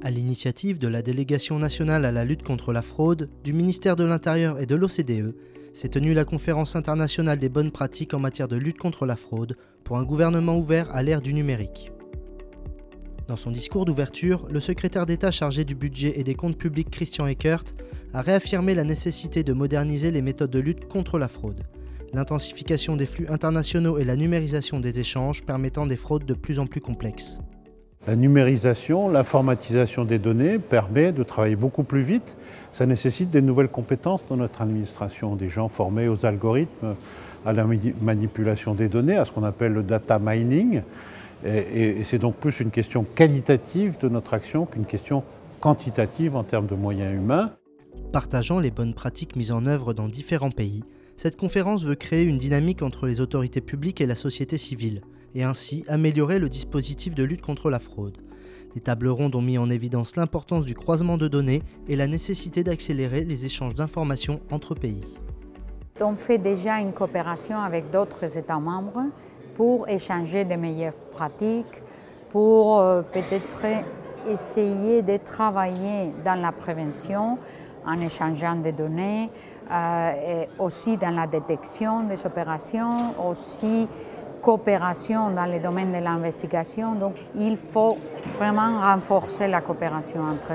À l'initiative de la Délégation nationale à la lutte contre la fraude, du ministère de l'Intérieur et de l'OCDE, s'est tenue la conférence internationale des bonnes pratiques en matière de lutte contre la fraude pour un gouvernement ouvert à l'ère du numérique. Dans son discours d'ouverture, le secrétaire d'État chargé du budget et des comptes publics Christian Eckert a réaffirmé la nécessité de moderniser les méthodes de lutte contre la fraude, l'intensification des flux internationaux et la numérisation des échanges permettant des fraudes de plus en plus complexes. La numérisation, l'informatisation des données permet de travailler beaucoup plus vite. Ça nécessite des nouvelles compétences dans notre administration, des gens formés aux algorithmes, à la manipulation des données, à ce qu'on appelle le data mining. Et c'est donc plus une question qualitative de notre action qu'une question quantitative en termes de moyens humains. Partageant les bonnes pratiques mises en œuvre dans différents pays, cette conférence veut créer une dynamique entre les autorités publiques et la société civile, et ainsi améliorer le dispositif de lutte contre la fraude. Les tables rondes ont mis en évidence l'importance du croisement de données et la nécessité d'accélérer les échanges d'informations entre pays. On fait déjà une coopération avec d'autres États membres pour échanger de meilleures pratiques, pour peut-être essayer de travailler dans la prévention en échangeant des données, et aussi dans la détection des opérations, aussi coopération dans le domaine de l'investigation. Donc il faut vraiment renforcer la coopération entre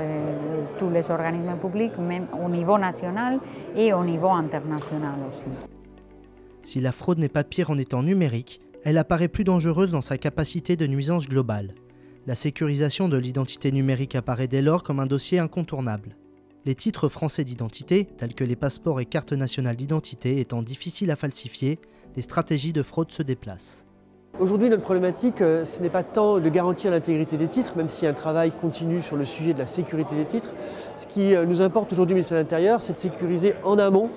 tous les organismes publics, même au niveau national et au niveau international aussi. Si la fraude n'est pas pire en étant numérique, elle apparaît plus dangereuse dans sa capacité de nuisance globale. La sécurisation de l'identité numérique apparaît dès lors comme un dossier incontournable. Les titres français d'identité, tels que les passeports et cartes nationales d'identité étant difficiles à falsifier, les stratégies de fraude se déplacent. Aujourd'hui, notre problématique, ce n'est pas tant de garantir l'intégrité des titres, même si un travail continue sur le sujet de la sécurité des titres. Ce qui nous importe aujourd'hui au ministère de l'Intérieur, c'est de sécuriser en amont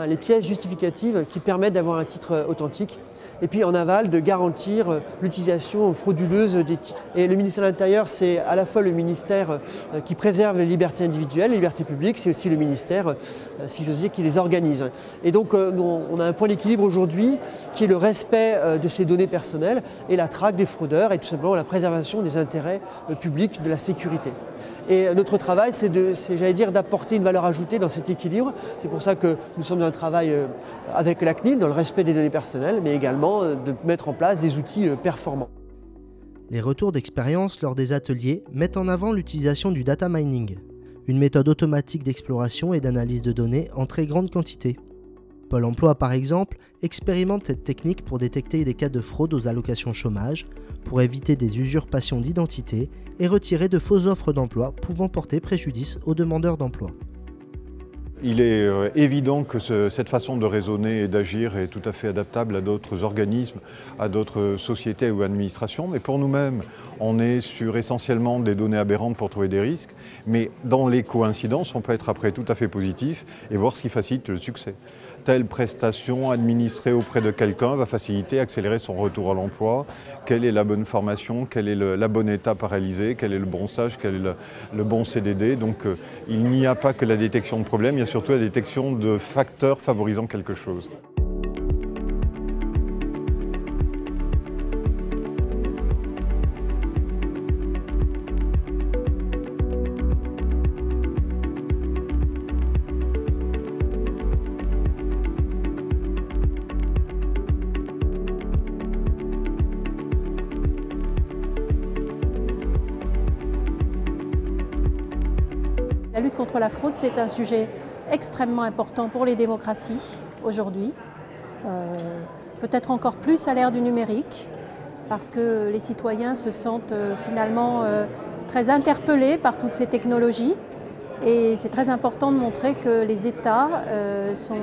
les pièces justificatives qui permettent d'avoir un titre authentique. Et puis en aval, de garantir l'utilisation frauduleuse des titres. Et le ministère de l'Intérieur, c'est à la fois le ministère qui préserve les libertés individuelles, les libertés publiques, c'est aussi le ministère, si j'ose dire, qui les organise. Et donc on a un point d'équilibre aujourd'hui qui est le respect de ces données personnelles et la traque des fraudeurs et tout simplement la préservation des intérêts publics, de la sécurité. Et notre travail, c'est j'allais dire, d'apporter une valeur ajoutée dans cet équilibre. C'est pour ça que nous sommes dans un travail avec la CNIL, dans le respect des données personnelles, mais également de mettre en place des outils performants. Les retours d'expérience lors des ateliers mettent en avant l'utilisation du data mining, une méthode automatique d'exploration et d'analyse de données en très grande quantité. Pôle emploi, par exemple, expérimente cette technique pour détecter des cas de fraude aux allocations chômage, pour éviter des usurpations d'identité et retirer de fausses offres d'emploi pouvant porter préjudice aux demandeurs d'emploi. Il est évident que cette façon de raisonner et d'agir est tout à fait adaptable à d'autres organismes, à d'autres sociétés ou administrations. Mais pour nous-mêmes, on est sur essentiellement des données aberrantes pour trouver des risques. Mais dans les coïncidences, on peut être après tout à fait positif et voir ce qui facilite le succès. Telle prestation administrée auprès de quelqu'un va faciliter, accélérer son retour à l'emploi. Quelle est la bonne formation? Quelle est la bonne étape à réaliser? Quel est le bon stage? Quel est le bon CDD? Donc il n'y a pas que la détection de problèmes, il y a surtout la détection de facteurs favorisant quelque chose. La lutte contre la fraude, c'est un sujet extrêmement important pour les démocraties aujourd'hui, peut-être encore plus à l'ère du numérique, parce que les citoyens se sentent finalement très interpellés par toutes ces technologies. Et c'est très important de montrer que les États sont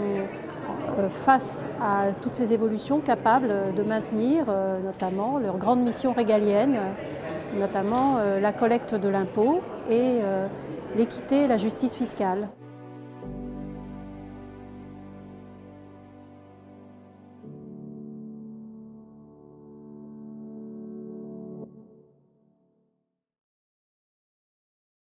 face à toutes ces évolutions capables de maintenir notamment leurs grandes missions régaliennes, notamment la collecte de l'impôt et l'équité et la justice fiscale.